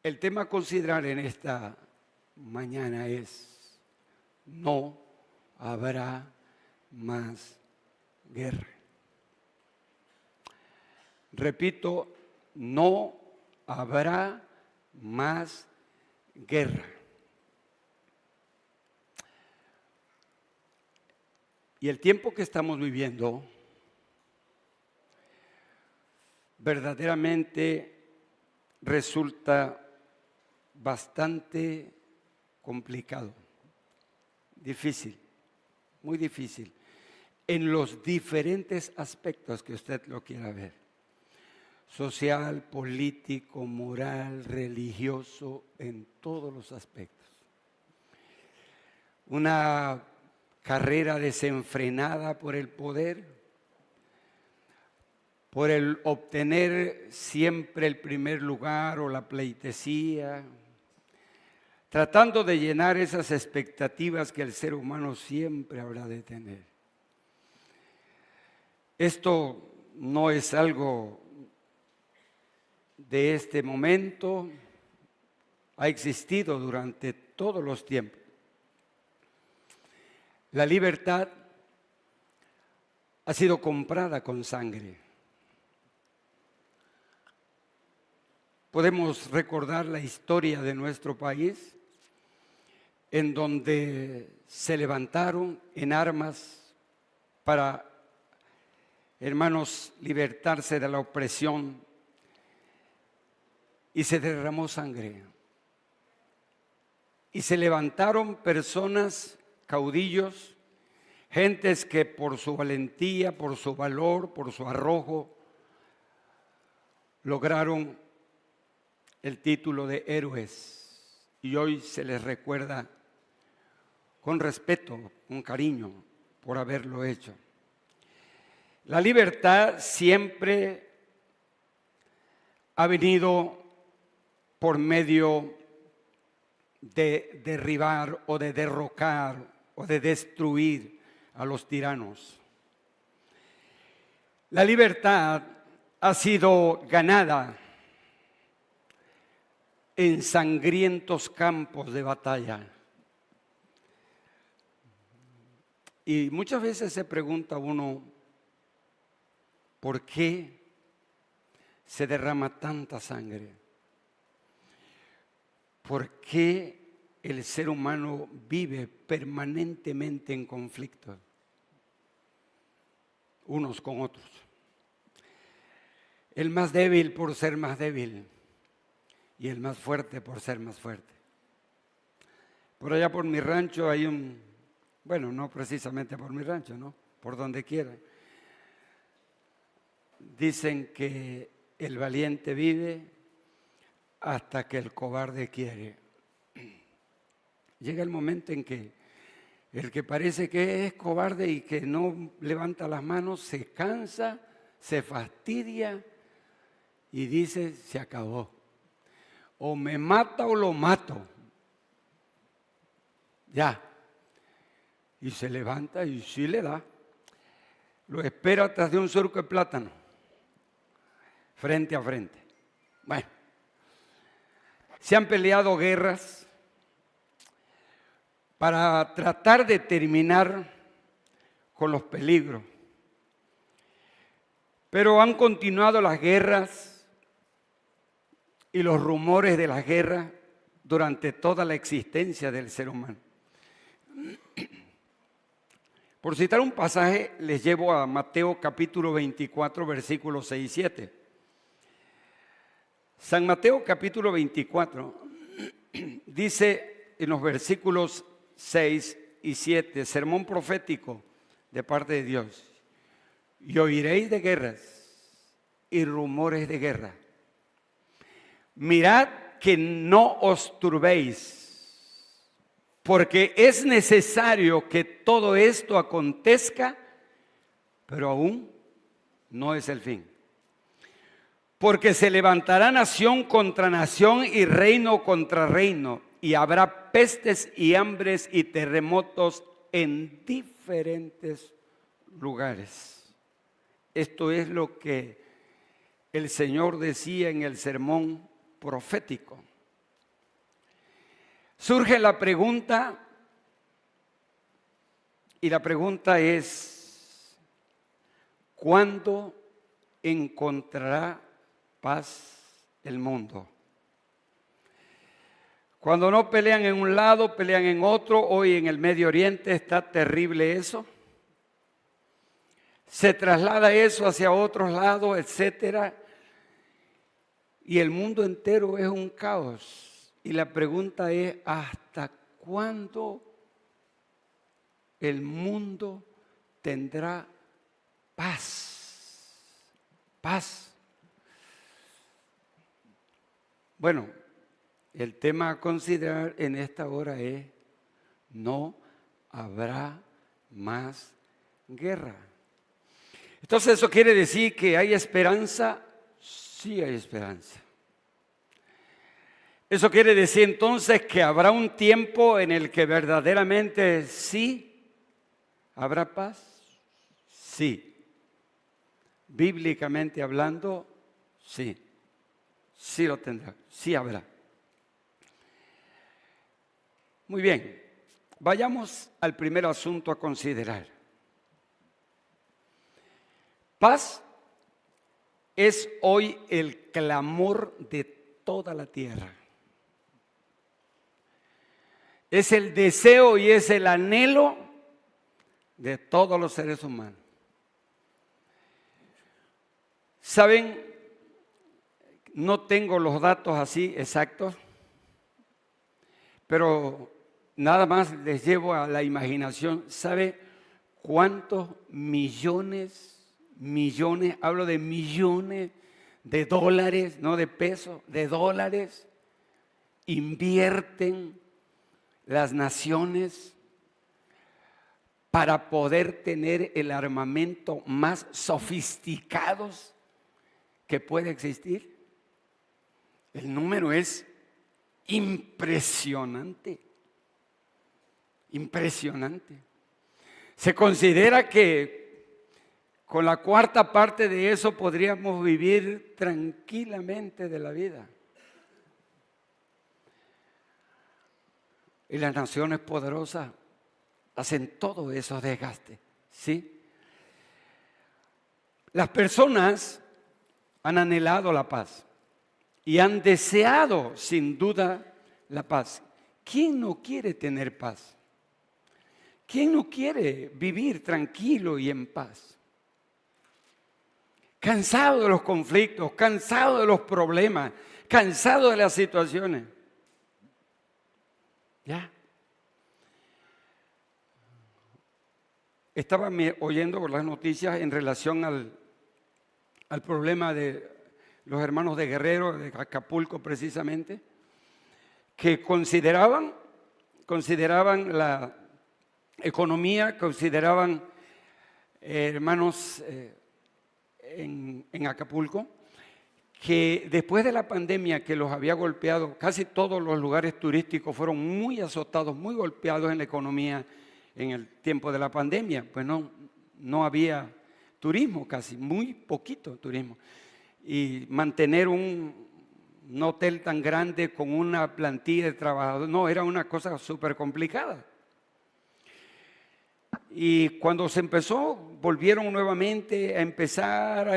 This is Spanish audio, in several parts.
El tema a considerar en esta mañana es: no habrá más guerra. Repito, no habrá más guerra. Y el tiempo que estamos viviendo verdaderamente resulta bastante complicado, difícil, muy difícil, en los diferentes aspectos que usted lo quiera ver: social, político, moral, religioso, en todos los aspectos. Una carrera desenfrenada por el poder, por el obtener siempre el primer lugar o la pleitesía, tratando de llenar esas expectativas que el ser humano siempre habrá de tener. Esto no es algo de este momento, ha existido durante todos los tiempos. La libertad ha sido comprada con sangre. Podemos recordar la historia de nuestro país, en donde se levantaron en armas para, hermanos, libertarse de la opresión, y se derramó sangre. Y se levantaron personas, caudillos, gentes que por su valentía, por su valor, por su arrojo, lograron el título de héroes. Y hoy se les recuerda con respeto, con cariño, por haberlo hecho. La libertad siempre ha venido por medio de derribar o de derrocar o de destruir a los tiranos. La libertad ha sido ganada en sangrientos campos de batalla. Y muchas veces se pregunta uno, ¿por qué se derrama tanta sangre? ¿Por qué el ser humano vive permanentemente en conflicto unos con otros? El más débil por ser más débil y el más fuerte por ser más fuerte. Por allá por mi rancho hay bueno, no precisamente por mi rancho, ¿no? Por donde quiera. Dicen que el valiente vive hasta que el cobarde quiere. Llega el momento en que el que parece que es cobarde y que no levanta las manos se cansa, se fastidia y dice: se acabó. O me mata o lo mato. Ya. Y se levanta y sí le da. Lo espera atrás de un surco de plátano, frente a frente. Bueno, se han peleado guerras para tratar de terminar con los peligros. Pero han continuado las guerras y los rumores de las guerras durante toda la existencia del ser humano. Por citar un pasaje, les llevo a Mateo capítulo 24, versículos 6 y 7. San Mateo capítulo 24 dice en los versículos 6 y 7, sermón profético de parte de Dios: y oiréis de guerras y rumores de guerra. Mirad que no os turbéis, porque es necesario que todo esto acontezca, pero aún no es el fin. Porque se levantará nación contra nación y reino contra reino, y habrá pestes y hambres y terremotos en diferentes lugares. Esto es lo que el Señor decía en el sermón profético. Surge la pregunta, y la pregunta es, ¿cuándo encontrará paz el mundo? Cuando no pelean en un lado, pelean en otro. Hoy en el Medio Oriente está terrible eso. Se traslada eso hacia otros lados, etcétera. Y el mundo entero es un caos. Y la pregunta es, ¿hasta cuándo el mundo tendrá paz? Paz. Bueno, el tema a considerar en esta hora es, no habrá más guerra. Entonces, ¿eso quiere decir que hay esperanza? Sí hay esperanza. ¿Eso quiere decir entonces que habrá un tiempo en el que verdaderamente sí habrá paz? Sí. Bíblicamente hablando, sí. Sí lo tendrá, sí habrá. Muy bien, vayamos al primer asunto a considerar. Paz es hoy el clamor de toda la tierra. Es el deseo y es el anhelo de todos los seres humanos. ¿Saben? No tengo los datos así exactos, pero nada más les llevo a la imaginación. ¿Sabe cuántos millones, hablo de millones de dólares, no de pesos, de dólares, invierten las naciones para poder tener el armamento más sofisticados que puede existir? El número es impresionante, impresionante. Se considera que con la cuarta parte de eso podríamos vivir tranquilamente de la vida. Y las naciones poderosas hacen todo esos desgastes, ¿sí? Las personas han anhelado la paz y han deseado sin duda la paz. ¿Quién no quiere tener paz? ¿Quién no quiere vivir tranquilo y en paz? Cansado de los conflictos, cansado de los problemas, cansado de las situaciones. Ya. Estaba oyendo las noticias en relación al problema de los hermanos de Guerrero, de Acapulco precisamente, que consideraban la economía, consideraban hermanos en Acapulco, que después de la pandemia que los había golpeado, casi todos los lugares turísticos fueron muy azotados, muy golpeados en la economía en el tiempo de la pandemia. Pues no había turismo casi, muy poquito turismo. Y mantener un hotel tan grande con una plantilla de trabajadores, no, era una cosa súper complicada. Y cuando se empezó, volvieron nuevamente a empezar.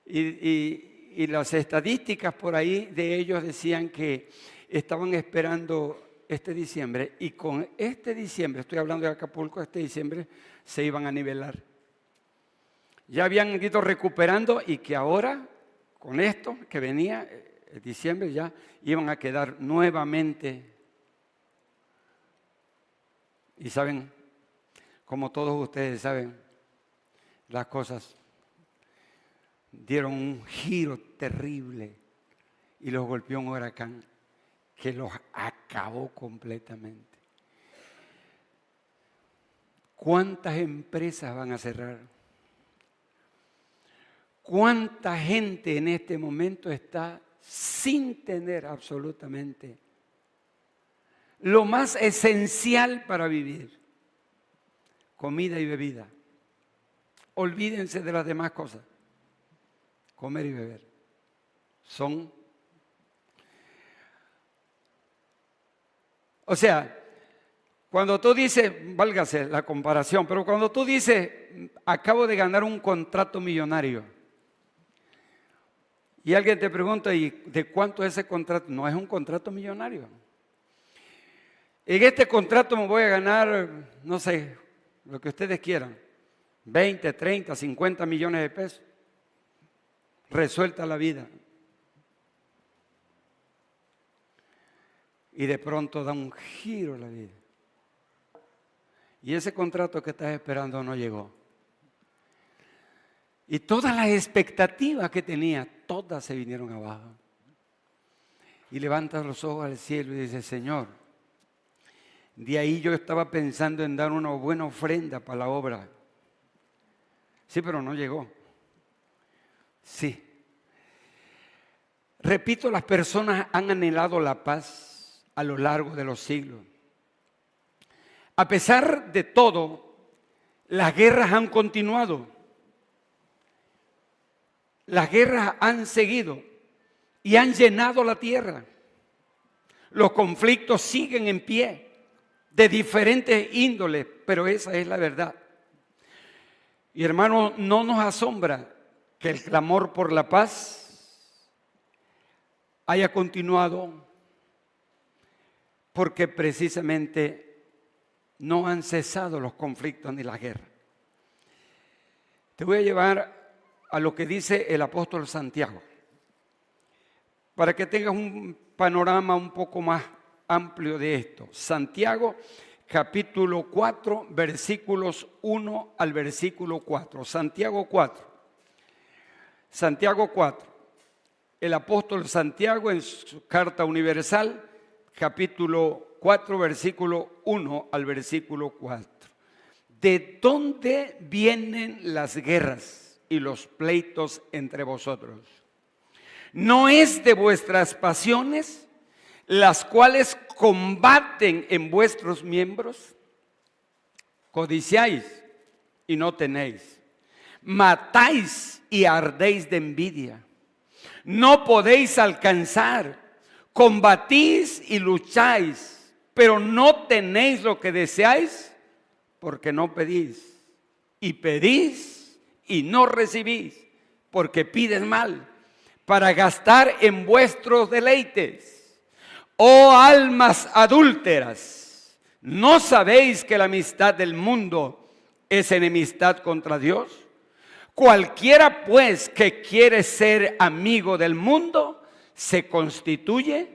Y las estadísticas por ahí de ellos decían que estaban esperando este diciembre. Y con este diciembre, estoy hablando de Acapulco, este diciembre se iban a nivelar. Ya habían ido recuperando y que ahora, con esto que venía, el diciembre ya iban a quedar nuevamente. Y saben, como todos ustedes saben, las cosas dieron un giro terrible y los golpeó un huracán que los acabó completamente. ¿Cuántas empresas van a cerrar? ¿Cuánta gente en este momento está sin tener absolutamente lo más esencial para vivir? Comida y bebida. Olvídense de las demás cosas. Comer y beber. Son O sea, cuando tú dices, válgase la comparación, pero cuando tú dices, acabo de ganar un contrato millonario, y alguien te pregunta, ¿y de cuánto es ese contrato? No es un contrato millonario. En este contrato me voy a ganar, no sé, lo que ustedes quieran, 20, 30, 50 millones de pesos. Resuelta la vida. Y de pronto da un giro la vida. Y ese contrato que estás esperando no llegó. Y todas las expectativas que tenía, todas se vinieron abajo. Y levantas los ojos al cielo y dices, Señor, de ahí yo estaba pensando en dar una buena ofrenda para la obra. Sí, pero no llegó. Sí. Repito, las personas han anhelado la paz a lo largo de los siglos. A pesar de todo, las guerras han continuado. Las guerras han seguido y han llenado la tierra. Los conflictos siguen en pie, de diferentes índoles, pero esa es la verdad. Y hermano, no nos asombra que el clamor por la paz haya continuado, porque precisamente no han cesado los conflictos ni las guerras. Te voy a llevar a lo que dice el apóstol Santiago, para que tengas un panorama un poco más amplio de esto. Santiago, capítulo 4, versículos 1 al versículo 4. Santiago 4. Santiago 4. El apóstol Santiago en su carta universal, capítulo 4, versículo 1 al versículo 4. ¿De dónde vienen las guerras y los pleitos entre vosotros? ¿No es de vuestras pasiones, las cuales combaten en vuestros miembros? Codiciáis y no tenéis, matáis y ardéis de envidia, no podéis alcanzar, combatís y lucháis, pero no tenéis lo que deseáis, porque no pedís, y pedís y no recibís, porque pides mal, para gastar en vuestros deleites. Oh almas adúlteras, ¿no sabéis que la amistad del mundo es enemistad contra Dios? Cualquiera pues que quiere ser amigo del mundo, se constituye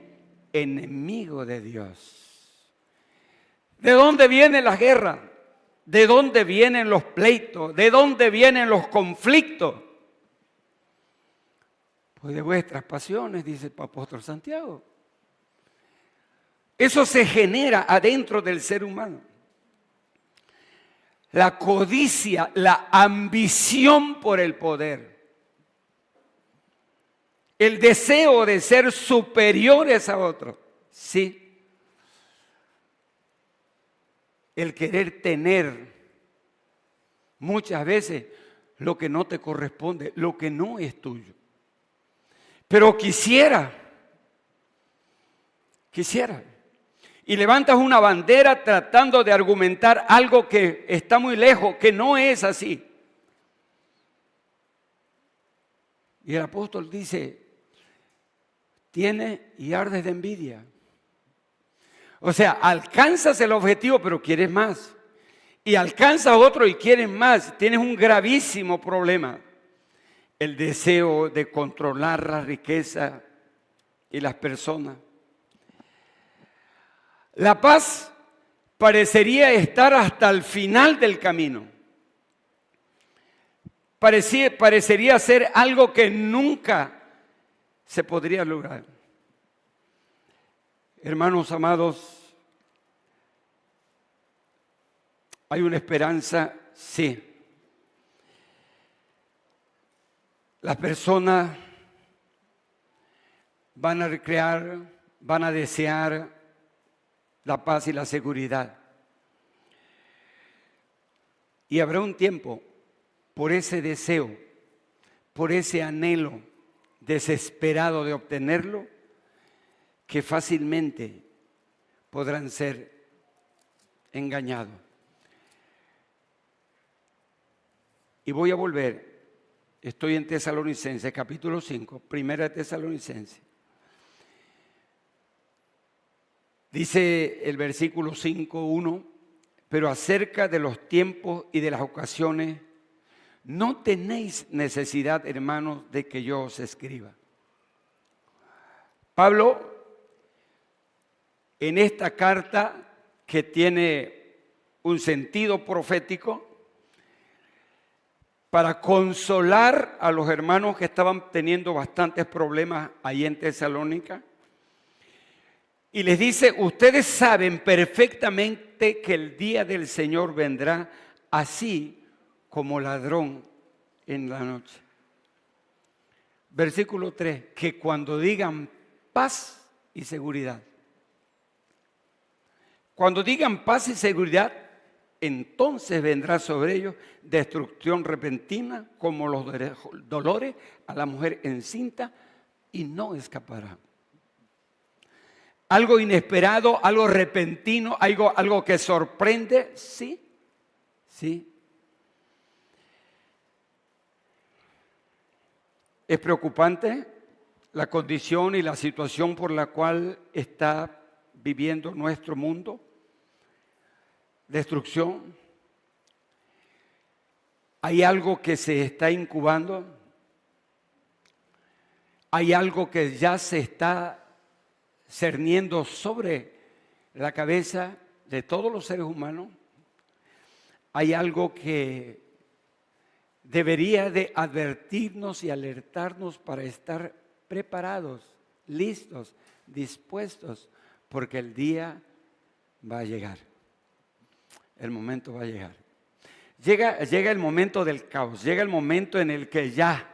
enemigo de Dios. ¿De dónde viene la guerra? ¿De dónde vienen los pleitos? ¿De dónde vienen los conflictos? Pues de vuestras pasiones, dice el apóstol Santiago. Eso se genera adentro del ser humano. La codicia, la ambición por el poder. El deseo de ser superiores a otros. Sí. El querer tener muchas veces lo que no te corresponde, lo que no es tuyo. Pero quisiera. Y levantas una bandera tratando de argumentar algo que está muy lejos, que no es así. Y el apóstol dice, tiene y ardes de envidia. O sea, alcanzas el objetivo, pero quieres más. Y alcanzas otro y quieres más. Tienes un gravísimo problema. El deseo de controlar la riqueza y las personas. La paz parecería estar hasta el final del camino. Parecería ser algo que nunca se podría lograr. Hermanos amados, ¿hay una esperanza? Sí. Las personas van a recrear, van a desear la paz y la seguridad. Y habrá un tiempo por ese deseo, por ese anhelo desesperado de obtenerlo, que fácilmente podrán ser engañados. Y voy a volver, estoy en Tesalonicenses, capítulo 5, primera de Tesalonicenses. Dice el versículo 5:1, pero acerca de los tiempos y de las ocasiones, no tenéis necesidad, hermanos, de que yo os escriba. Pablo, en esta carta que tiene un sentido profético, para consolar a los hermanos que estaban teniendo bastantes problemas ahí en Tesalónica, y les dice, ustedes saben perfectamente que el día del Señor vendrá así como ladrón en la noche. Versículo 3, que cuando digan paz y seguridad. Cuando digan paz y seguridad, entonces vendrá sobre ellos destrucción repentina como los dolores a la mujer encinta y no escapará. Algo inesperado, algo repentino, algo que sorprende, sí. Es preocupante la condición y la situación por la cual está viviendo nuestro mundo. Destrucción. Hay algo que se está incubando. Hay algo que ya se está cerniendo sobre la cabeza de todos los seres humanos. Hay algo que debería de advertirnos y alertarnos para estar preparados, listos, dispuestos, porque el día va a llegar. El momento va a llegar. Llega el momento del caos, llega el momento en el que ya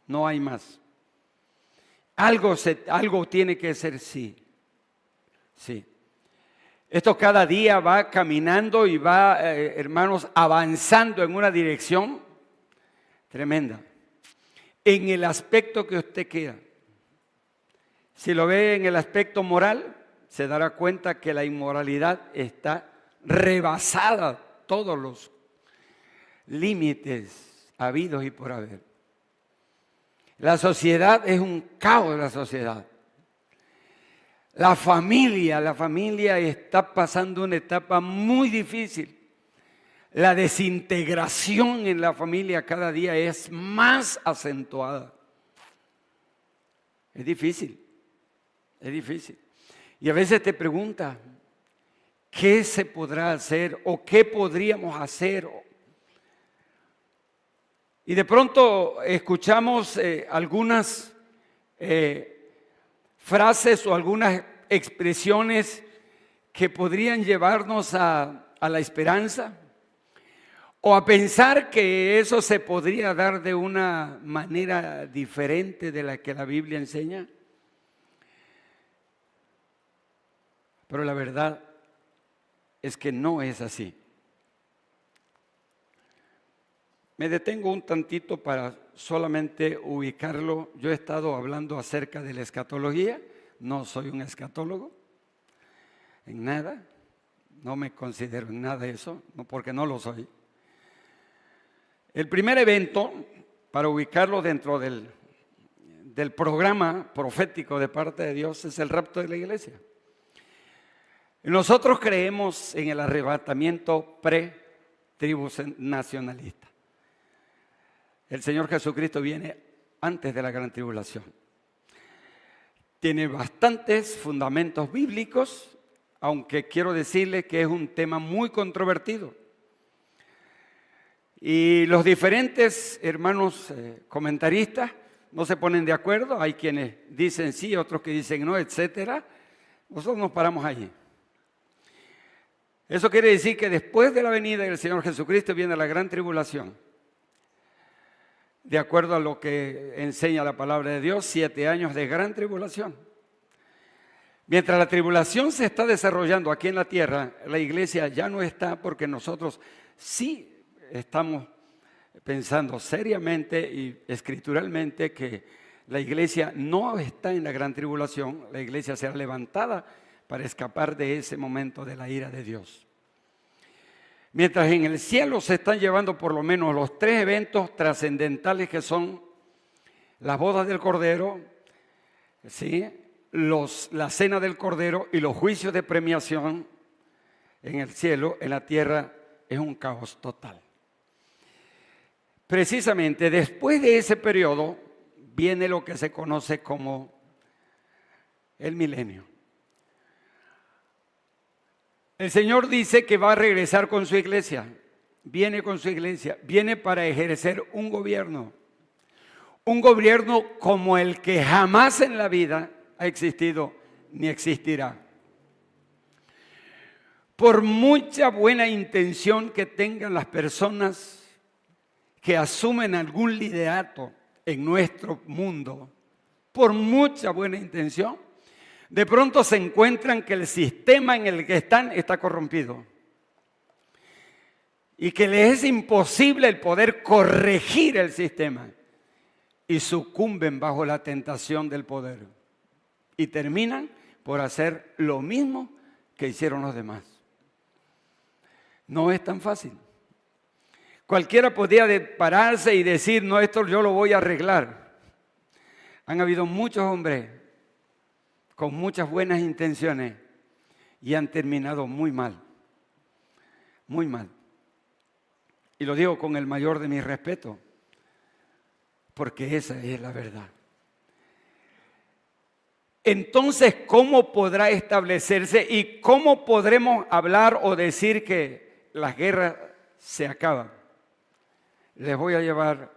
no hay más. Algo tiene que ser sí. Esto cada día va caminando y va, hermanos, avanzando en una dirección tremenda. En el aspecto que usted quiera. Si lo ve en el aspecto moral, se dará cuenta que la inmoralidad está rebasada todos los límites habidos y por haber. La sociedad es un caos, la sociedad. La familia está pasando una etapa muy difícil. La desintegración en la familia cada día es más acentuada. Es difícil. Y a veces te preguntas, ¿qué se podrá hacer o qué podríamos hacer? Y de pronto escuchamos algunas frases o algunas expresiones que podrían llevarnos a la esperanza o a pensar que eso se podría dar de una manera diferente de la que la Biblia enseña. Pero la verdad es que no es así. Me detengo un tantito para solamente ubicarlo. Yo he estado hablando acerca de la escatología. No soy un escatólogo, en nada. No me considero en nada eso, porque no lo soy. El primer evento, para ubicarlo dentro del programa profético de parte de Dios, es el rapto de la iglesia. Nosotros creemos en el arrebatamiento pre-tribulacionalista. El Señor Jesucristo viene antes de la gran tribulación. Tiene bastantes fundamentos bíblicos, aunque quiero decirle que es un tema muy controvertido. Y los diferentes hermanos comentaristas no se ponen de acuerdo. Hay quienes dicen sí, otros que dicen no, etcétera. Nosotros nos paramos allí. Eso quiere decir que después de la venida del Señor Jesucristo viene la gran tribulación. De acuerdo a lo que enseña la palabra de Dios, 7 años de gran tribulación. Mientras la tribulación se está desarrollando aquí en la tierra, la iglesia ya no está, porque nosotros sí estamos pensando seriamente y escrituralmente que la iglesia no está en la gran tribulación. La iglesia será levantada para escapar de ese momento de la ira de Dios. Mientras en el cielo se están llevando por lo menos los 3 eventos trascendentales que son las bodas del Cordero, ¿sí?, la cena del Cordero y los juicios de premiación. En el cielo, en la tierra, es un caos total. Precisamente después de ese periodo viene lo que se conoce como el milenio. El Señor dice que va a regresar con su iglesia, viene con su iglesia, viene para ejercer un gobierno como el que jamás en la vida ha existido ni existirá. Por mucha buena intención que tengan las personas que asumen algún liderato en nuestro mundo, por mucha buena intención, de pronto se encuentran que el sistema en el que están está corrompido y que les es imposible el poder corregir el sistema y sucumben bajo la tentación del poder y terminan por hacer lo mismo que hicieron los demás. No es tan fácil. Cualquiera podría pararse y decir, no, esto yo lo voy a arreglar. Han habido muchos hombres con muchas buenas intenciones y han terminado muy mal, muy mal. Y lo digo con el mayor de mis respetos, porque esa es la verdad. Entonces, ¿cómo podrá establecerse y cómo podremos hablar o decir que las guerras se acaban? Les voy a llevar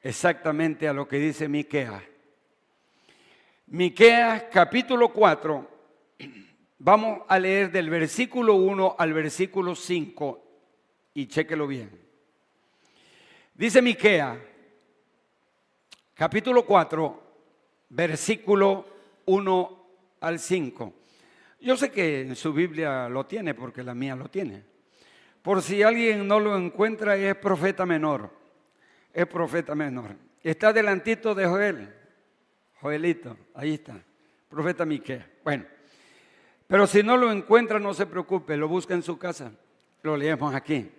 exactamente a lo que dice Miqueas. Miqueas capítulo 4, vamos a leer del versículo 1 al versículo 5 y chéquelo bien. Dice Miqueas, capítulo 4, versículo 1 al 5. Yo sé que en su Biblia lo tiene porque la mía lo tiene. Por si alguien no lo encuentra, es profeta menor. Es profeta menor. Está delantito de Joel. Joelito, ahí está, profeta Miqueas. Bueno, pero si no lo encuentra, no se preocupe, lo busca en su casa. Lo leemos aquí.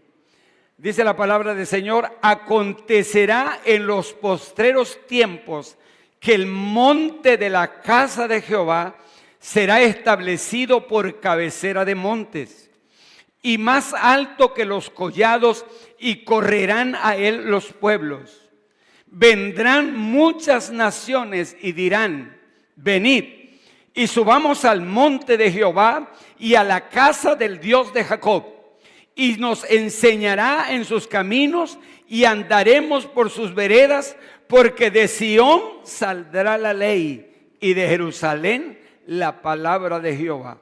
Dice la palabra del Señor: acontecerá en los postreros tiempos que el monte de la casa de Jehová será establecido por cabecera de montes y más alto que los collados, y correrán a él los pueblos. Vendrán muchas naciones y dirán: venid y subamos al monte de Jehová y a la casa del Dios de Jacob, y nos enseñará en sus caminos y andaremos por sus veredas, porque de Sión saldrá la ley y de Jerusalén la palabra de Jehová.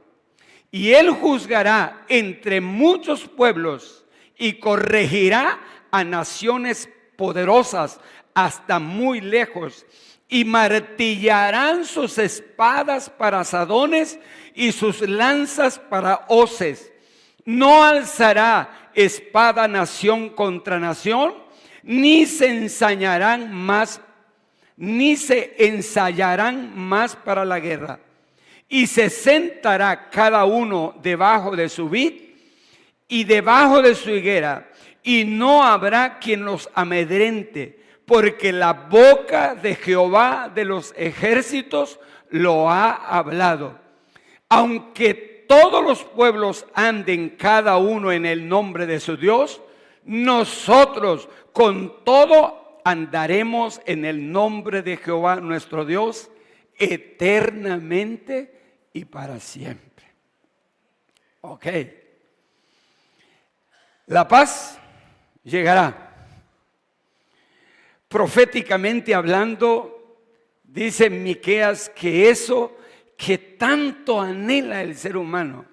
Y él juzgará entre muchos pueblos y corregirá a naciones poderosas hasta muy lejos, y martillarán sus espadas para asadones y sus lanzas para hoces. No alzará espada nación contra nación, ni se ensayarán más para la guerra. Y se sentará cada uno debajo de su vid y debajo de su higuera, y no habrá quien los amedrente, porque la boca de Jehová de los ejércitos lo ha hablado. Aunque todos los pueblos anden cada uno en el nombre de su Dios, nosotros con todo andaremos en el nombre de Jehová nuestro Dios eternamente y para siempre. Ok. La paz llegará. Proféticamente hablando, dice Miqueas que eso que tanto anhela el ser humano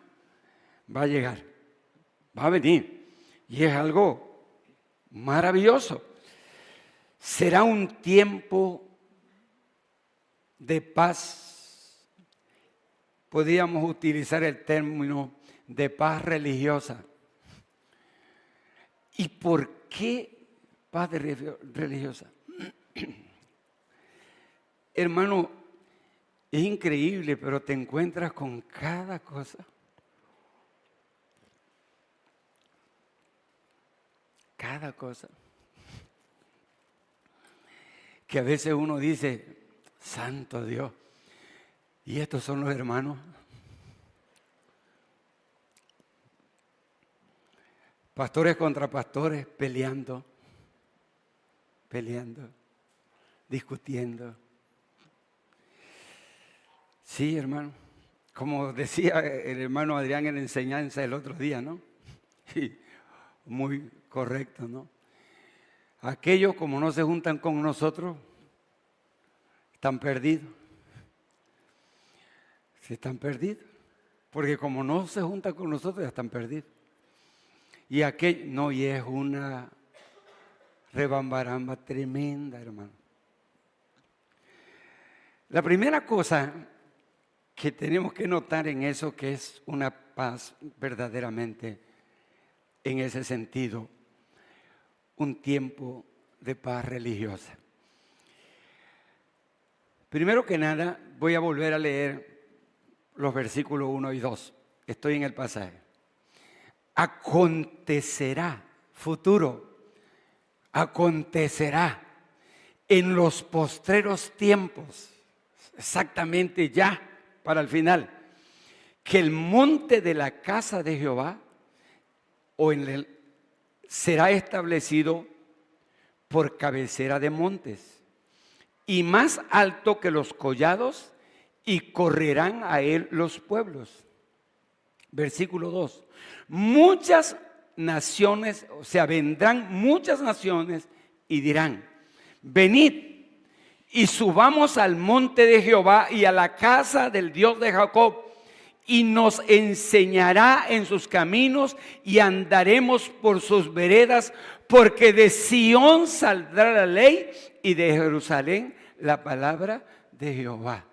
va a llegar, va a venir, y es algo maravilloso. Será un tiempo de paz. Podríamos utilizar el término de paz religiosa. ¿Y por qué paz religiosa? Hermano, Es increíble, pero te encuentras con cada cosa. Cada cosa. Que a veces uno dice, santo Dios, ¿y estos son los hermanos? Pastores contra pastores peleando, discutiendo. Sí, hermano, como decía el hermano Adrián en la enseñanza el otro día, ¿no? Sí, muy correcto, ¿no? Aquellos como no se juntan con nosotros, están perdidos. Sí, están perdidos, porque como no se juntan con nosotros, ya están perdidos. Y aquello, no, y es una rebambaramba tremenda, hermano. La primera cosa que tenemos que notar en eso, que es una paz verdaderamente en ese sentido, un tiempo de paz religiosa. Primero que nada, voy a volver a leer los versículos 1 y 2. Estoy en el pasaje. Acontecerá, futuro, acontecerá en los postreros tiempos, exactamente ya para el final, que el monte de la casa de Jehová será establecido por cabecera de montes y más alto que los collados, y correrán a él los pueblos. Versículo 2. Muchas naciones, o sea, vendrán muchas naciones y dirán, venid y subamos al monte de Jehová y a la casa del Dios de Jacob, y nos enseñará en sus caminos y andaremos por sus veredas, porque de Sión saldrá la ley y de Jerusalén la palabra de Jehová.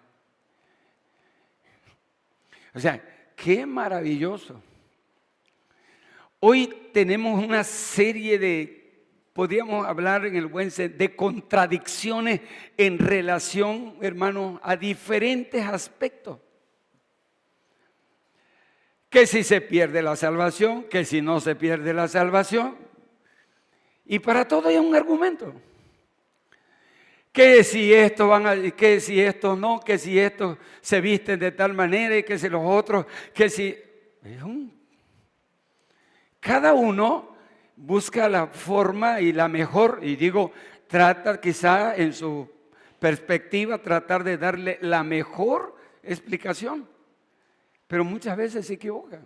O sea, qué maravilloso. Hoy tenemos una serie de, podríamos hablar en el buen sentido, de contradicciones en relación, hermano, a diferentes aspectos. Que si se pierde la salvación, que si no se pierde la salvación. Y para todo hay un argumento. Que si estos que si estos no, que si estos se visten de tal manera y que si los otros, que si... Cada uno busca la forma y la mejor, y digo, trata quizá en su perspectiva, tratar de darle la mejor explicación, pero muchas veces se equivocan.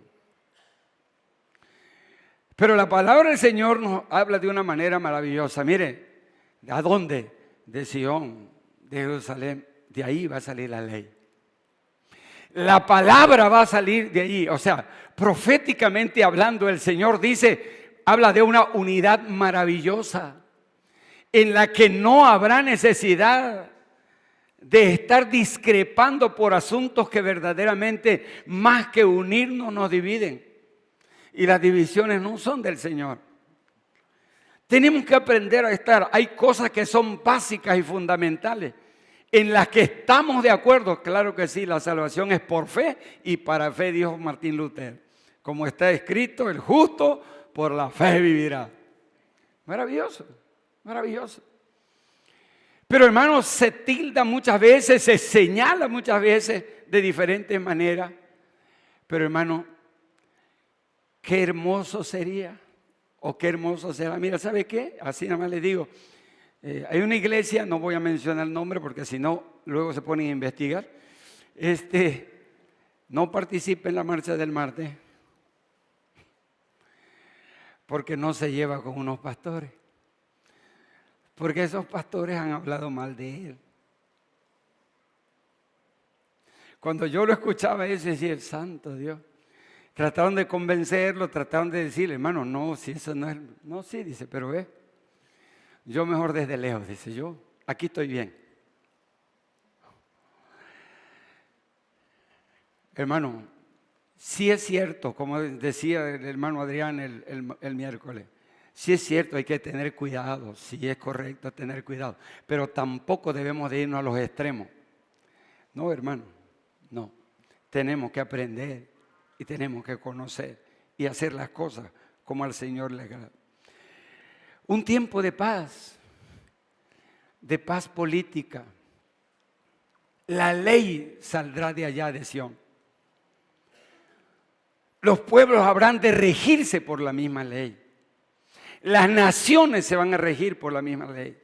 Pero la palabra del Señor nos habla de una manera maravillosa. Mire, ¿a dónde? De Sión, de Jerusalén, de ahí va a salir la ley. La palabra va a salir de ahí, o sea, proféticamente hablando, el Señor habla de una unidad maravillosa en la que no habrá necesidad de estar discrepando por asuntos que verdaderamente más que unirnos nos dividen. Y las divisiones no son del Señor. Tenemos que aprender a estar. Hay cosas que son básicas y fundamentales en las que estamos de acuerdo. Claro que sí, la salvación es por fe y para fe, dijo Martín Lutero. Como está escrito, el justo por la fe vivirá. Maravilloso, maravilloso. Pero hermanos, se tilda muchas veces, se señala muchas veces de diferentes maneras. Pero hermano, qué hermoso sería, o qué hermoso será. Mira, ¿sabe qué? Así nada más les digo. Hay una iglesia, no voy a mencionar el nombre porque si no, luego se ponen a investigar. No participe en la marcha del martes porque no se lleva con unos pastores. Porque esos pastores han hablado mal de él. Cuando yo lo escuchaba, ese decía, santo Dios. Trataron de convencerlo, trataron de decirle, hermano, no, si eso no es... No, sí, dice, pero ve. Yo mejor desde lejos, dice yo, aquí estoy bien. Hermano, sí es cierto, como decía el hermano Adrián el miércoles, sí es cierto, hay que tener cuidado, sí es correcto tener cuidado, pero tampoco debemos de irnos a los extremos. No, hermano, no. Tenemos que aprender y tenemos que conocer y hacer las cosas como al Señor le agrada. Un tiempo de paz política. La ley saldrá de allá de Sión. Los pueblos habrán de regirse por la misma ley. Las naciones se van a regir por la misma ley.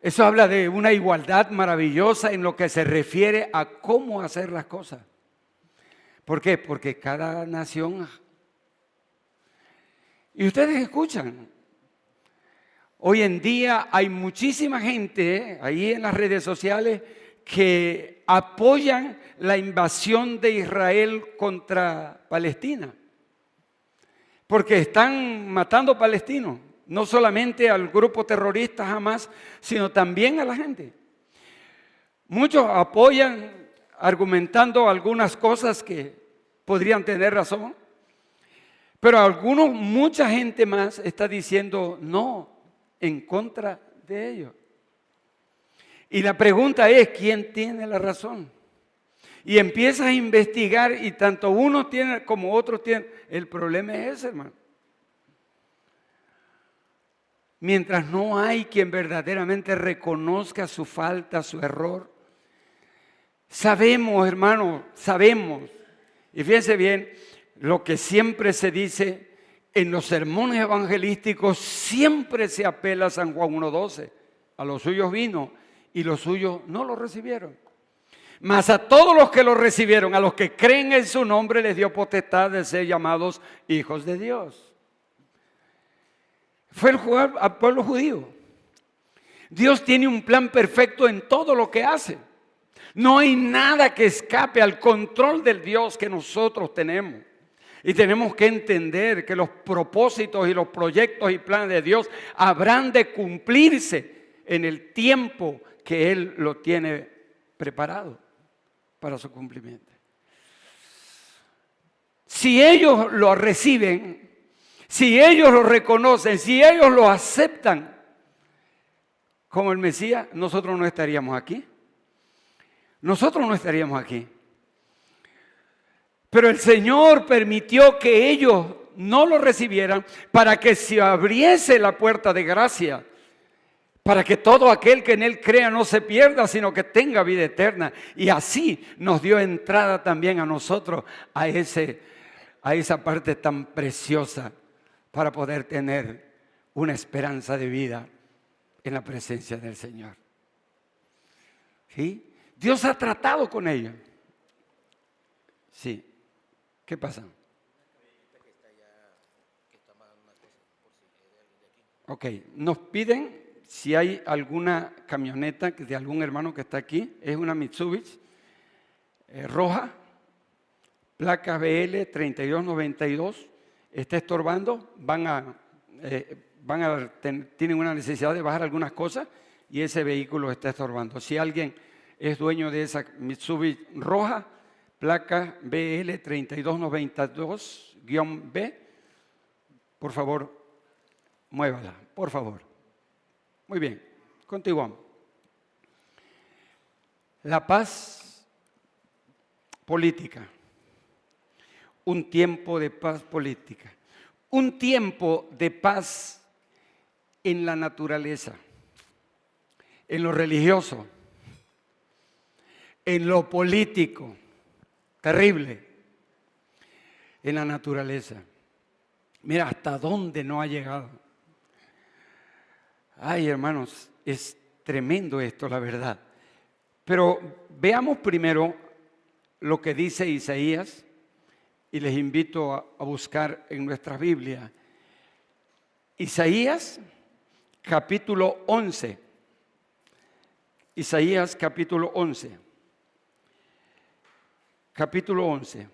Eso habla de una igualdad maravillosa en lo que se refiere a cómo hacer las cosas. ¿Por qué? Porque cada nación... Y ustedes escuchan, hoy en día hay muchísima gente ahí en las redes sociales que apoyan la invasión de Israel contra Palestina. Porque están matando palestinos, no solamente al grupo terrorista Hamas, sino también a la gente. Muchos apoyan argumentando algunas cosas que podrían tener razón, pero algunos, mucha gente más está diciendo no, en contra de ellos. Y la pregunta es, ¿quién tiene la razón? Y empiezas a investigar y tanto uno tiene como otro tiene. El problema es ese, hermano. Mientras no hay quien verdaderamente reconozca su falta, su error. Sabemos, hermano, sabemos. Y fíjense bien, lo que siempre se dice en los sermones evangelísticos, siempre se apela a San Juan 1:12. A los suyos vino y los suyos no lo recibieron. Mas a todos los que lo recibieron, a los que creen en su nombre, les dio potestad de ser llamados hijos de Dios. Fue al pueblo judío. Dios tiene un plan perfecto en todo lo que hace. No hay nada que escape al control del Dios que nosotros tenemos. Y tenemos que entender que los propósitos y los proyectos y planes de Dios habrán de cumplirse en el tiempo que Él lo tiene preparado para su cumplimiento. Si ellos lo reciben, si ellos lo reconocen, si ellos lo aceptan como el Mesías, nosotros no estaríamos aquí. Nosotros no estaríamos aquí. Pero el Señor permitió que ellos no lo recibieran para que se abriese la puerta de gracia, para que todo aquel que en Él crea no se pierda, sino que tenga vida eterna. Y así nos dio entrada también a nosotros a esa parte tan preciosa para poder tener una esperanza de vida en la presencia del Señor. ¿Sí? Dios ha tratado con ellos. Sí. ¿Qué pasa? Ok, nos piden si hay alguna camioneta de algún hermano que está aquí. Es una Mitsubishi roja, placa BL 3292. Está estorbando, tienen una necesidad de bajar algunas cosas y ese vehículo está estorbando. Si alguien es dueño de esa Mitsubishi roja, placa BL 3292-B, por favor, muévala, por favor. Muy bien, continuamos. La paz política. Un tiempo de paz política. Un tiempo de paz en la naturaleza, en lo religioso, en lo político. Terrible. En la naturaleza. Mira hasta dónde no ha llegado. Ay, hermanos, es tremendo esto, la verdad. Pero veamos primero lo que dice Isaías y les invito a buscar en nuestra Biblia. Isaías capítulo 11. Isaías capítulo 11. Capítulo 11.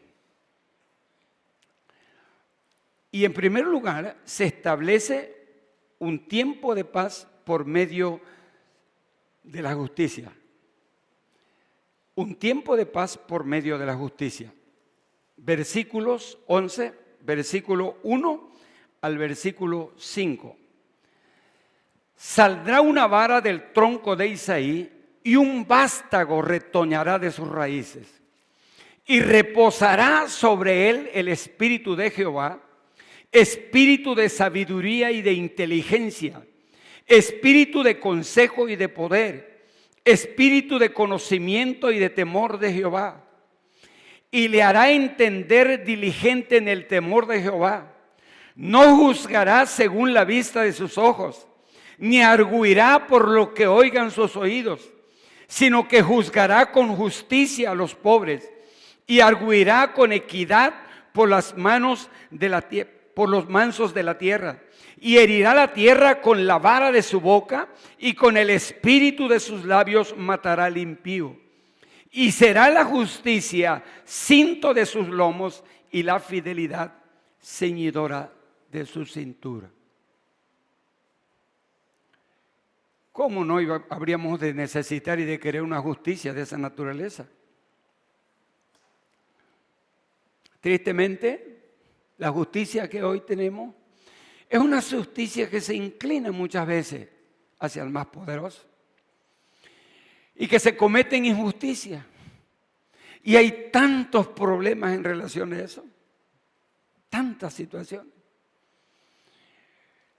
Y en primer lugar se establece un tiempo de paz por medio de la justicia. Un tiempo de paz por medio de la justicia. Versículos 11, versículo 1 al versículo 5. Saldrá una vara del tronco de Isaí y un vástago retoñará de sus raíces. Y reposará sobre él el espíritu de Jehová, espíritu de sabiduría y de inteligencia, espíritu de consejo y de poder, espíritu de conocimiento y de temor de Jehová. Y le hará entender diligente en el temor de Jehová. No juzgará según la vista de sus ojos, ni arguirá por lo que oigan sus oídos, sino que juzgará con justicia a los pobres y arguirá con equidad por las manos de la tierra, por los mansos de la tierra, y herirá la tierra con la vara de su boca, y con el espíritu de sus labios matará al impío. Y será la justicia cinto de sus lomos, y la fidelidad ceñidora de su cintura. ¿Cómo no habríamos de necesitar y de querer una justicia de esa naturaleza? Tristemente, la justicia que hoy tenemos es una justicia que se inclina muchas veces hacia el más poderoso y que se cometen injusticias. Y hay tantos problemas en relación a eso, tantas situaciones.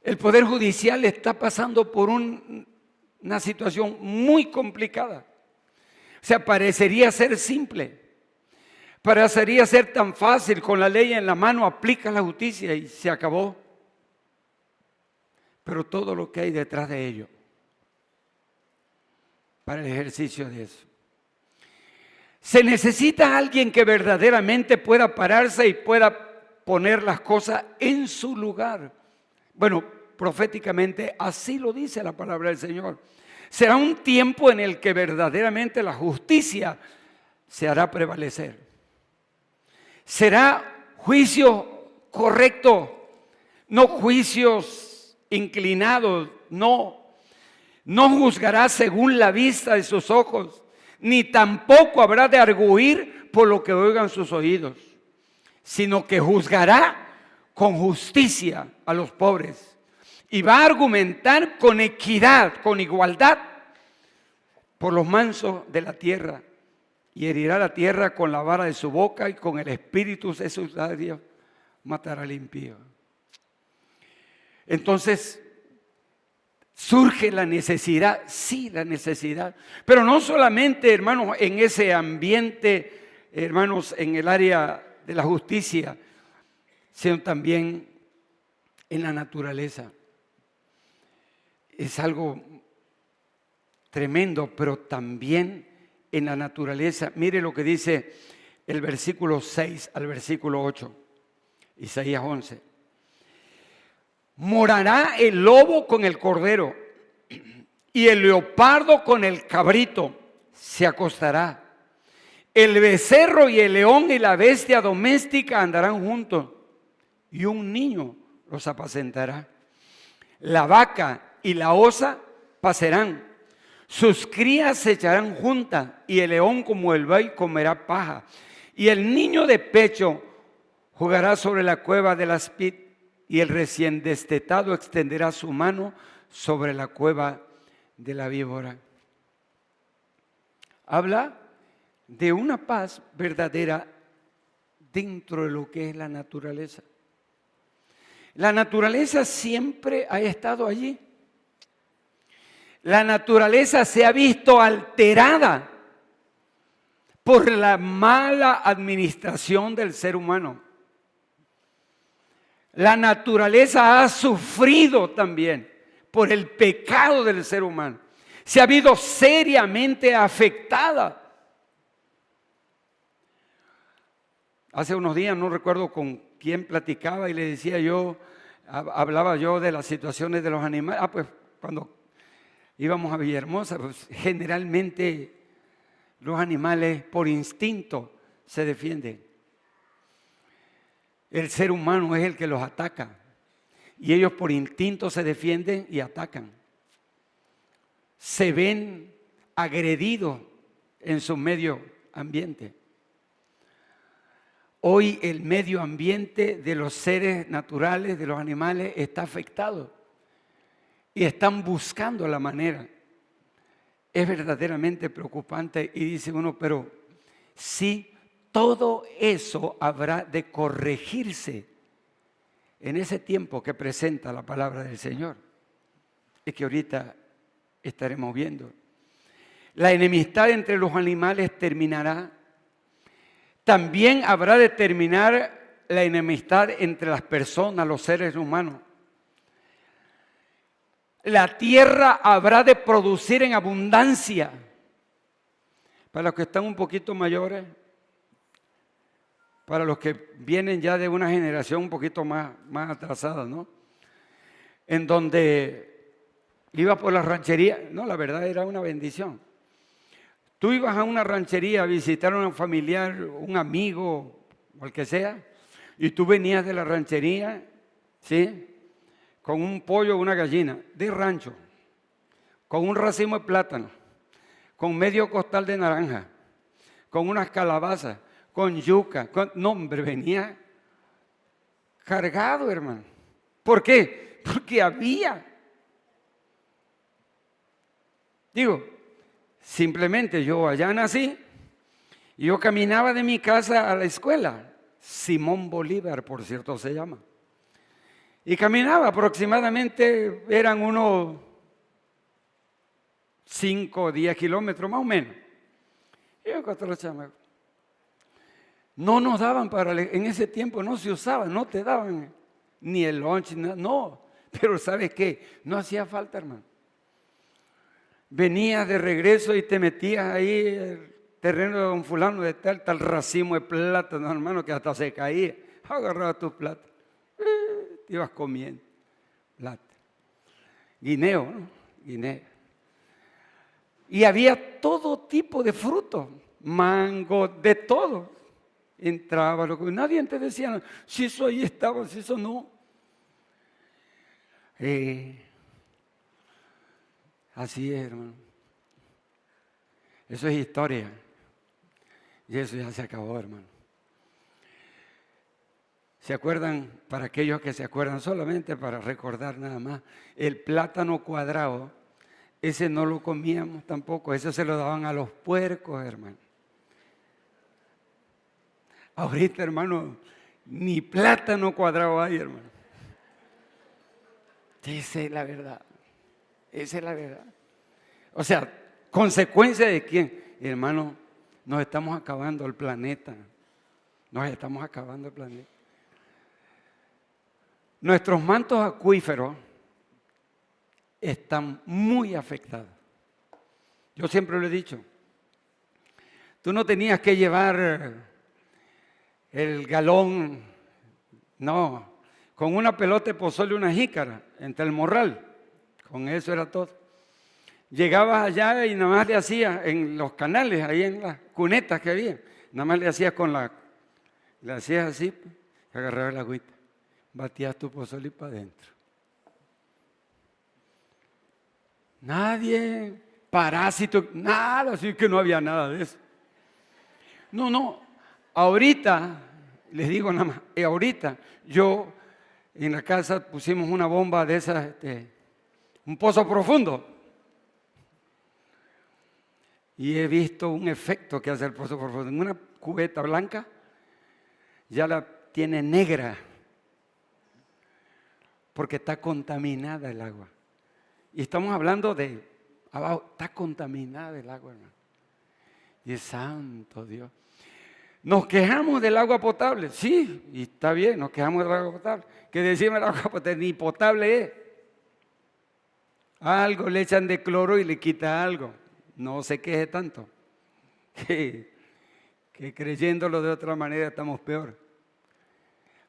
El Poder Judicial está pasando por una situación muy complicada. O sea, parecería ser simple, parecería ser tan fácil, con la ley en la mano aplica la justicia y se acabó. Pero todo lo que hay detrás de ello, para el ejercicio de eso. Se necesita alguien que verdaderamente pueda pararse y pueda poner las cosas en su lugar. Bueno, proféticamente así lo dice la palabra del Señor. Será un tiempo en el que verdaderamente la justicia se hará prevalecer. Será juicio correcto, no juicios inclinados, no juzgará según la vista de sus ojos, ni tampoco habrá de arguir por lo que oigan sus oídos, sino que juzgará con justicia a los pobres y va a argumentar con equidad, con igualdad por los mansos de la tierra, y herirá la tierra con la vara de su boca, y con el espíritu de sus labios matará al impío. Entonces surge la necesidad, sí, la necesidad, pero no solamente, hermanos, en ese ambiente, hermanos, en el área de la justicia, sino también en la naturaleza. Es algo tremendo, pero también en la naturaleza. Mire lo que dice el versículo 6 al versículo 8, Isaías 11. Morará el lobo con el cordero, y el leopardo con el cabrito se acostará. El becerro y el león y la bestia doméstica andarán juntos, y un niño los apacentará. La vaca y la osa pasarán, sus crías se echarán juntas, y el león como el buey comerá paja. Y el niño de pecho jugará sobre la cueva de la aspid, y el recién destetado extenderá su mano sobre la cueva de la víbora. Habla de una paz verdadera dentro de lo que es la naturaleza. La naturaleza siempre ha estado allí. La naturaleza se ha visto alterada por la mala administración del ser humano. La naturaleza ha sufrido también por el pecado del ser humano. Se ha visto seriamente afectada. Hace unos días, no recuerdo con quién platicaba, y le decía yo, hablaba yo de las situaciones de los animales. Pues cuando íbamos a Villahermosa, pues generalmente los animales por instinto se defienden. El ser humano es el que los ataca, y ellos por instinto se defienden y atacan. Se ven agredidos en su medio ambiente. Hoy el medio ambiente de los seres naturales, de los animales, está afectado, y están buscando la manera es verdaderamente preocupante y dice uno, pero sí, todo eso habrá de corregirse en ese tiempo que presenta la palabra del Señor y que ahorita estaremos viendo. La enemistad entre los animales terminará. También habrá de terminar la enemistad entre las personas, los seres humanos. La tierra habrá de producir en abundancia. Para los que están un poquito mayores, para los que vienen ya de una generación un poquito más atrasada, ¿no? En donde iba por la ranchería, no, la verdad era una bendición. Tú ibas a una ranchería a visitar a un familiar, un amigo, o el que sea, y tú venías de la ranchería, ¿sí?, con un pollo o una gallina de rancho, con un racimo de plátano, con medio costal de naranja, con unas calabazas, con yuca, no, hombre, venía cargado, hermano. ¿Por qué? Porque había. Digo, simplemente yo allá nací y yo caminaba de mi casa a la escuela, Simón Bolívar, por cierto, se llama. Y caminaba aproximadamente, eran unos 5 o 10 kilómetros más o menos. Y yo con los chamacos. No nos daban en ese tiempo no se usaba, no te daban ni el lunch, no. Pero ¿sabes qué? No hacía falta, hermano. Venías de regreso y te metías ahí el terreno de don fulano de tal racimo de plátano, hermano, que hasta se caía. Agarraba tus plátanos. Te ibas comiendo plátano. Guineo, ¿no? Guineo. Y había todo tipo de frutos, mango, de todo. Entraba, nadie te decía, si eso ahí estaba, si eso no. Así es, hermano. Eso es historia. Y eso ya se acabó, hermano. ¿Se acuerdan? Para aquellos que se acuerdan, solamente para recordar nada más, el plátano cuadrado, ese no lo comíamos tampoco, ese se lo daban a los puercos, hermano. Ahorita, hermano, ni plátano cuadrado hay, hermano. Esa es la verdad. Esa es la verdad. O sea, ¿consecuencia de quién? Hermano, nos estamos acabando el planeta. Nos estamos acabando el planeta. Nuestros mantos acuíferos están muy afectados. Yo siempre lo he dicho. Tú no tenías que llevar el galón, no, con una pelota de pozole y una jícara entre el morral. Con eso era todo. Llegabas allá y nada más le hacías en los canales, ahí en las cunetas que había, nada más le hacías le hacías así, agarrabas la agüita, batías tu pozole para adentro. Nadie, parásito, nada, así que no había nada de eso. No, ahorita, les digo nada más, ahorita yo en la casa pusimos una bomba de esas, un pozo profundo. Y he visto un efecto que hace el pozo profundo. En una cubeta blanca ya la tiene negra porque está contaminada el agua. Y estamos hablando de abajo, está contaminada el agua, hermano. Y es santo Dios. Nos quejamos del agua potable, sí, y está bien, nos quejamos del agua potable. Que decimos el agua potable, ni potable es. Algo le echan de cloro y le quita algo. No se queje tanto, que creyéndolo de otra manera estamos peor.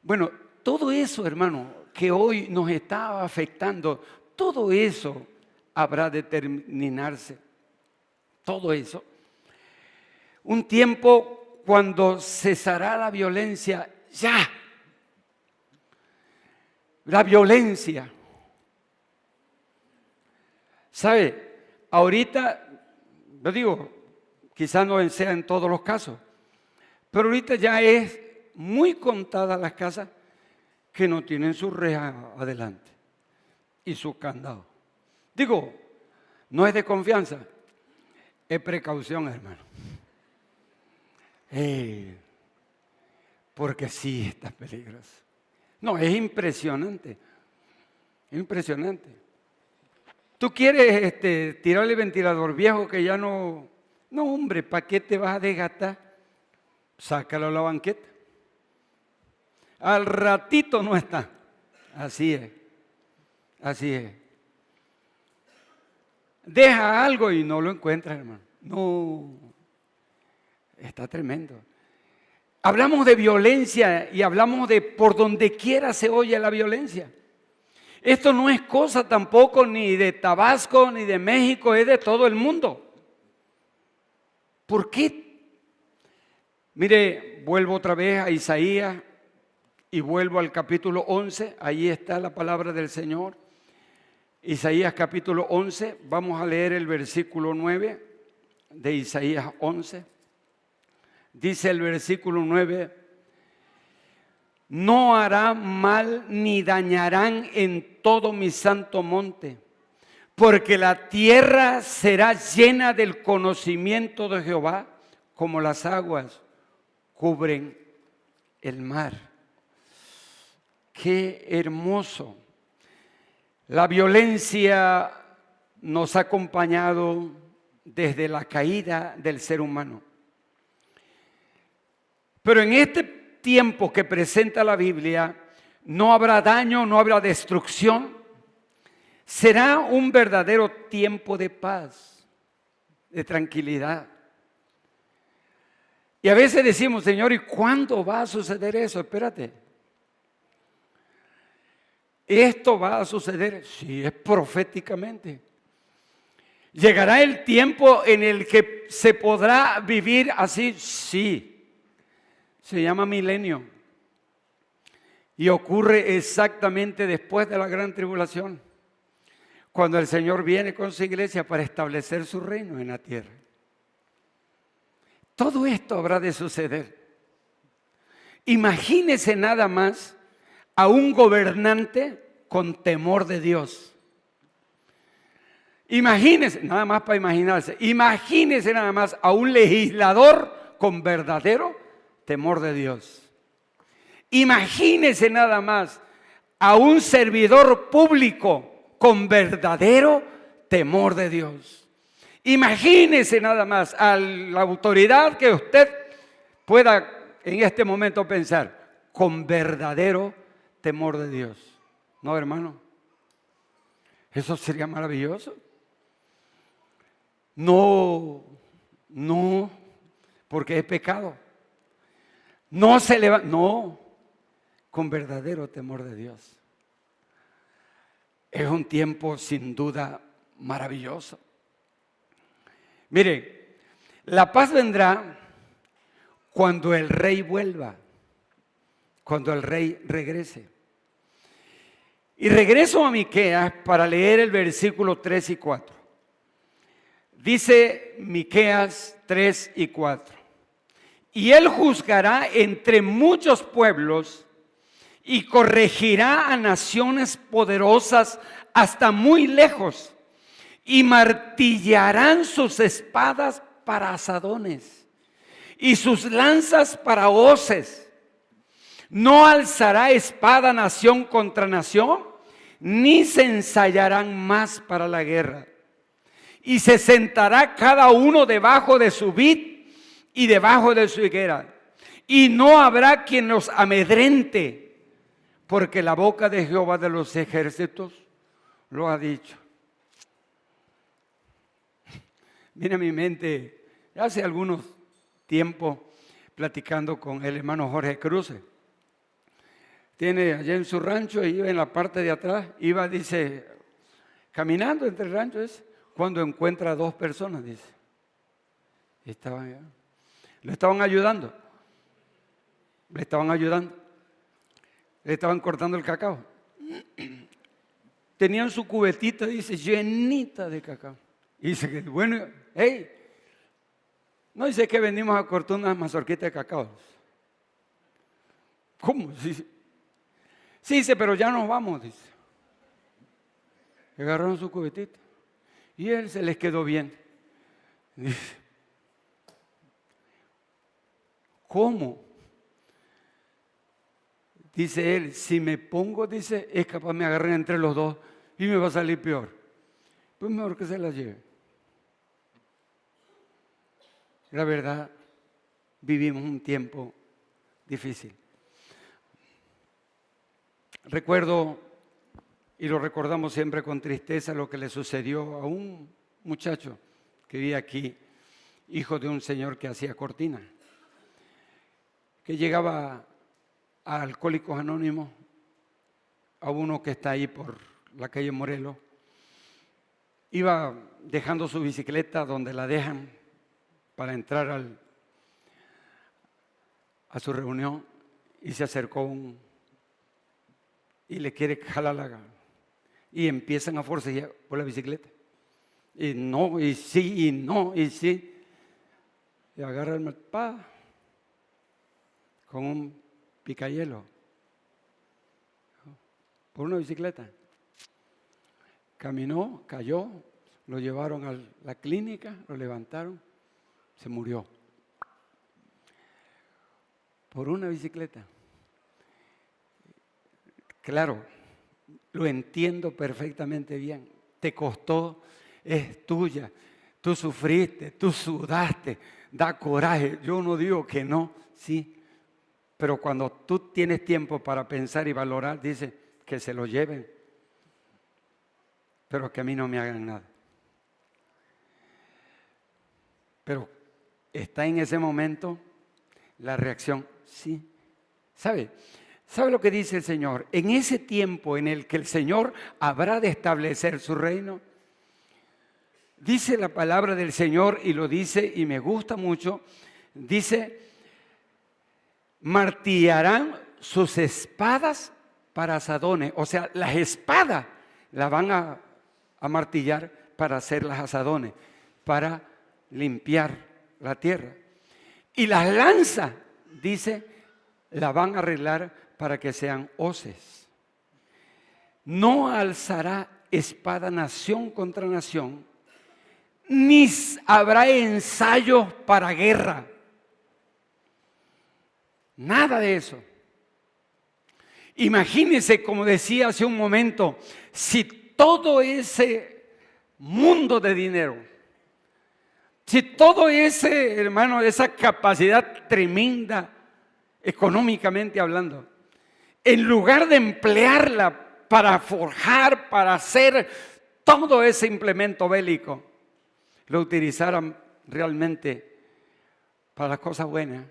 Bueno, todo eso, hermano, que hoy nos está afectando, todo eso habrá de terminarse. Todo eso. Un tiempo cuando cesará la violencia, ya. La violencia. ¿Sabe? Ahorita, yo digo, quizás no sea en todos los casos, pero ahorita ya es muy contadas las casas que no tienen su reja adelante y su candado. Digo, no es de confianza, Es precaución, hermano. Porque sí está peligroso. No, es impresionante. Es impresionante. Tú quieres tirarle el ventilador viejo que ya no... No, hombre, ¿para qué te vas a desgastar? Sácalo a la banqueta. Al ratito no está. Así es. Así es. Deja algo y no lo encuentras, hermano. No. Está tremendo. Hablamos de violencia y hablamos de por donde quiera se oye la violencia. Esto no es cosa tampoco ni de Tabasco ni de México, es de todo el mundo. ¿Por qué? Mire, vuelvo otra vez a Isaías y vuelvo al capítulo 11. Ahí está la palabra del Señor. Isaías capítulo 11. Vamos a leer el versículo 9 de Isaías 11. Dice el versículo 9: no hará mal ni dañarán en todo mi santo monte, porque la tierra será llena del conocimiento de Jehová, como las aguas cubren el mar. Qué hermoso. La violencia nos ha acompañado desde la caída del ser humano. Pero en este tiempo que presenta la Biblia, no habrá daño, no habrá destrucción. Será un verdadero tiempo de paz, de tranquilidad. Y a veces decimos, Señor, ¿y cuándo va a suceder eso? Espérate. Esto va a suceder, sí, es proféticamente. ¿Llegará el tiempo en el que se podrá vivir así? Sí. Se llama milenio. Y ocurre exactamente después de la gran tribulación, cuando el Señor viene con su iglesia para establecer su reino en la tierra. Todo esto habrá de suceder. Imagínese nada más a un gobernante con temor de Dios. Imagínese, nada más para imaginarse, imagínese nada más a un legislador con verdadero temor de Dios. Imagínese nada más a un servidor público con verdadero temor de Dios. Imagínese nada más a la autoridad que usted pueda en este momento pensar, con verdadero temor de Dios. ¿No, hermano? Eso sería maravilloso. No, porque es pecado. No se le va, no, con verdadero temor de Dios. Es un tiempo sin duda maravilloso. Mire, la paz vendrá cuando el rey vuelva, cuando el rey regrese. Y regreso a Miqueas para leer el versículo 3 y 4. Dice Miqueas 3 y 4. Y él juzgará entre muchos pueblos y corregirá a naciones poderosas hasta muy lejos, y martillarán sus espadas para asadones y sus lanzas para hoces. No alzará espada nación contra nación, ni se ensayarán más para la guerra. Y se sentará cada uno debajo de su vid y debajo de su higuera, y no habrá quien los amedrente, porque la boca de Jehová de los ejércitos lo ha dicho. Viene a mi mente, hace algunos tiempos, platicando con el hermano Jorge Cruz. Tiene allá en su rancho, y iba en la parte de atrás, iba, dice, caminando entre el rancho cuando encuentra a dos personas, dice. Estaban allá. Le estaban ayudando. Le estaban cortando el cacao. Tenían su cubetita, dice, llenita de cacao. Y dice, bueno, hey, no dice que venimos a cortar unas mazorquitas de cacao. ¿Cómo? Sí, dice, pero ya nos vamos, dice. Agarraron su cubetita y él se les quedó bien. ¿Cómo? Dice él, si me pongo, dice, es capaz me agarren entre los dos y me va a salir peor. Pues mejor que se la lleve. La verdad, vivimos un tiempo difícil. Recuerdo, y lo recordamos siempre con tristeza, lo que le sucedió a un muchacho que vivía aquí, hijo de un señor que hacía cortina, que llegaba a Alcohólicos Anónimos, a uno que está ahí por la calle Morelos, iba dejando su bicicleta donde la dejan para entrar a su reunión y se acercó y le quiere jalar y empiezan a forcejear por la bicicleta. Y no, y sí, y no, y sí. Y agarra el mapa con un picayelo por una bicicleta. Caminó, cayó, lo llevaron a la clínica, lo levantaron, se murió. Por una bicicleta. Claro, lo entiendo perfectamente bien. Te costó, es tuya. Tú sufriste, tú sudaste, da coraje. Yo no digo que no, sí. Pero cuando tú tienes tiempo para pensar y valorar, dice que se lo lleven. Pero que a mí no me hagan nada. Pero está en ese momento la reacción, sí. ¿Sabe lo que dice el Señor? En ese tiempo en el que el Señor habrá de establecer su reino, dice la palabra del Señor y lo dice y me gusta mucho, dice, martillarán sus espadas para asadones. O sea, las espadas las van a martillar para hacer las asadones, para limpiar la tierra. Y las lanzas, dice, la van a arreglar para que sean hoces. No alzará espada nación contra nación, ni habrá ensayos para guerra. Nada de eso. Imagínense, como decía hace un momento, si todo ese mundo de dinero, si todo ese, hermano, esa capacidad tremenda, económicamente hablando, en lugar de emplearla para forjar, para hacer todo ese implemento bélico, lo utilizaran realmente para las cosas buenas,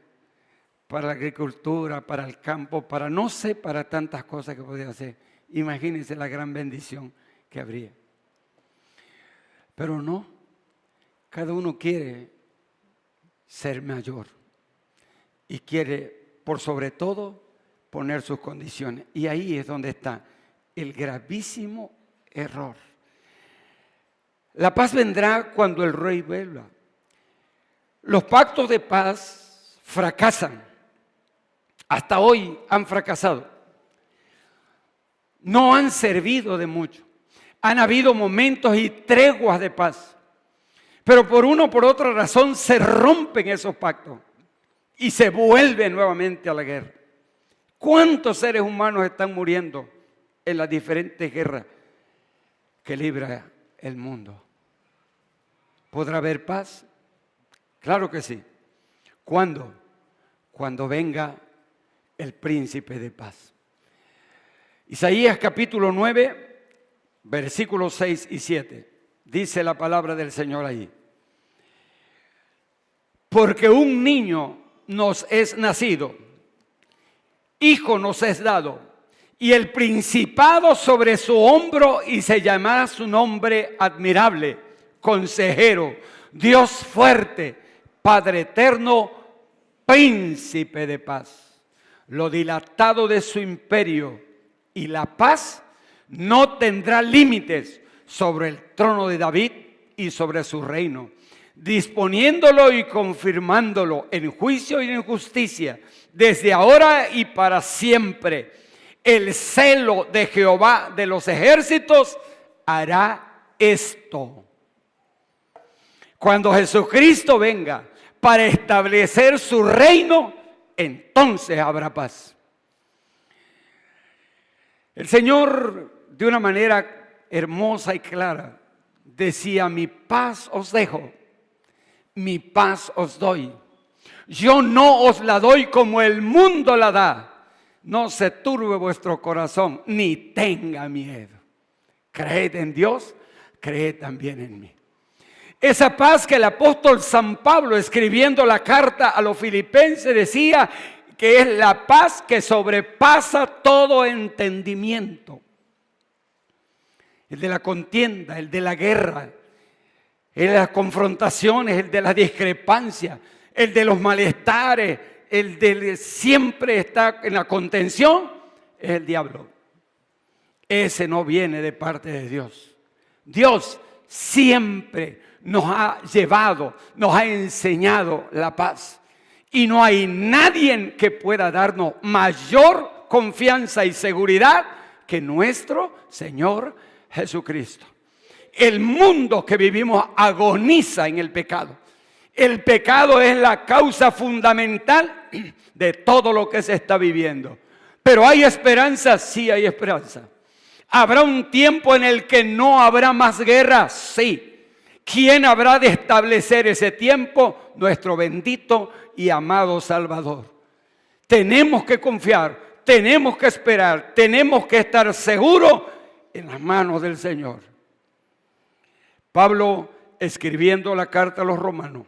para la agricultura, para el campo, para no sé, para tantas cosas que podría hacer. Imagínense la gran bendición que habría. Pero no, cada uno quiere ser mayor y quiere, por sobre todo, poner sus condiciones. Y ahí es donde está el gravísimo error. La paz vendrá cuando el rey vuelva. Los pactos de paz fracasan. Hasta hoy han fracasado. No han servido de mucho. Han habido momentos y treguas de paz. Pero por una o por otra razón se rompen esos pactos y se vuelve nuevamente a la guerra. ¿Cuántos seres humanos están muriendo en las diferentes guerras que libra el mundo? ¿Podrá haber paz? Claro que sí. ¿Cuándo? Cuando venga el príncipe de paz. Isaías capítulo 9, versículos 6 y 7. Dice la palabra del Señor ahí. Porque un niño nos es nacido, hijo nos es dado, y el principado sobre su hombro, y se llamará su nombre admirable, consejero, Dios fuerte, Padre eterno, príncipe de paz. Lo dilatado de su imperio y la paz no tendrá límites sobre el trono de David y sobre su reino, disponiéndolo y confirmándolo en juicio y en justicia, desde ahora y para siempre. El celo de Jehová de los ejércitos hará esto. Cuando Jesucristo venga para establecer su reino, entonces habrá paz. El Señor, de una manera hermosa y clara, decía: mi paz os dejo, mi paz os doy. Yo no os la doy como el mundo la da. No se turbe vuestro corazón, ni tenga miedo. Creed en Dios, creed también en mí. Esa paz que el apóstol San Pablo, escribiendo la carta a los filipenses, decía que es la paz que sobrepasa todo entendimiento. El de la contienda, el de la guerra, el de las confrontaciones, el de la discrepancia, el de los malestares, el de siempre está en la contención, es el diablo. Ese no viene de parte de Dios. Dios siempre nos ha llevado, nos ha enseñado la paz. Y no hay nadie que pueda darnos mayor confianza y seguridad que nuestro Señor Jesucristo. El mundo que vivimos agoniza en el pecado. El pecado es la causa fundamental de todo lo que se está viviendo. Pero ¿hay esperanza? Sí, hay esperanza. ¿Habrá un tiempo en el que no habrá más guerra? Sí. ¿Quién habrá de establecer ese tiempo? Nuestro bendito y amado Salvador. Tenemos que confiar, tenemos que esperar, tenemos que estar seguros en las manos del Señor. Pablo, escribiendo la carta a los Romanos,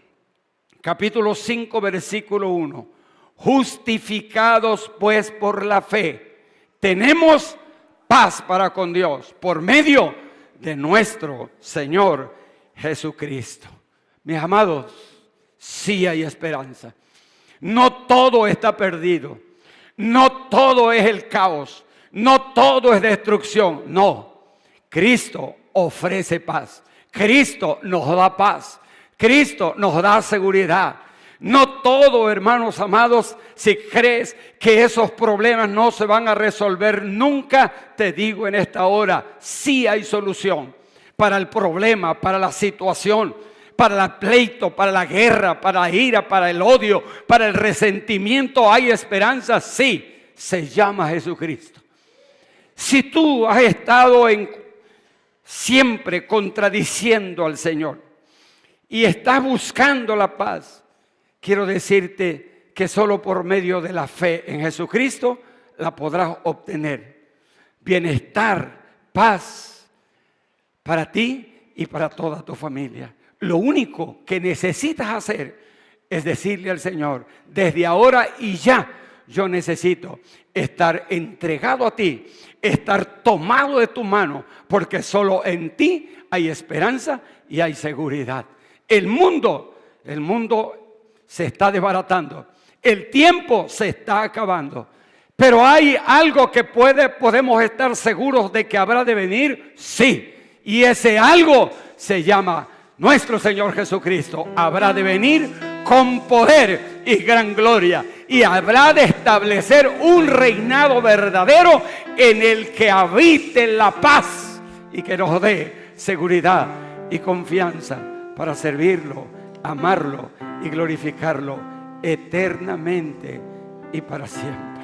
capítulo 5, versículo 1. Justificados pues por la fe, tenemos paz para con Dios por medio de nuestro Señor Jesucristo. Mis amados, sí hay esperanza. No todo está perdido. No todo es el caos. No todo es destrucción. No. Cristo ofrece paz. Cristo nos da paz. Cristo nos da seguridad. No todo, hermanos amados, si crees que esos problemas no se van a resolver nunca, te digo en esta hora, sí hay solución para el problema, para la situación, para el pleito, para la guerra, para la ira, para el odio, para el resentimiento. ¿Hay esperanza? Sí, se llama Jesucristo. Si tú has estado siempre contradiciendo al Señor y estás buscando la paz, quiero decirte que solo por medio de la fe en Jesucristo la podrás obtener. Bienestar, paz para ti y para toda tu familia. Lo único que necesitas hacer es decirle al Señor: desde ahora y ya, yo necesito estar entregado a ti, estar tomado de tu mano, porque solo en ti hay esperanza y hay seguridad. El mundo se está desbaratando, el tiempo se está acabando, pero hay algo que podemos estar seguros de que habrá de venir, sí, y ese algo se llama nuestro Señor Jesucristo. Habrá de venir con poder y gran gloria, y habrá de establecer un reinado verdadero en el que habite la paz y que nos dé seguridad y confianza para servirlo, amarlo y glorificarlo eternamente y para siempre.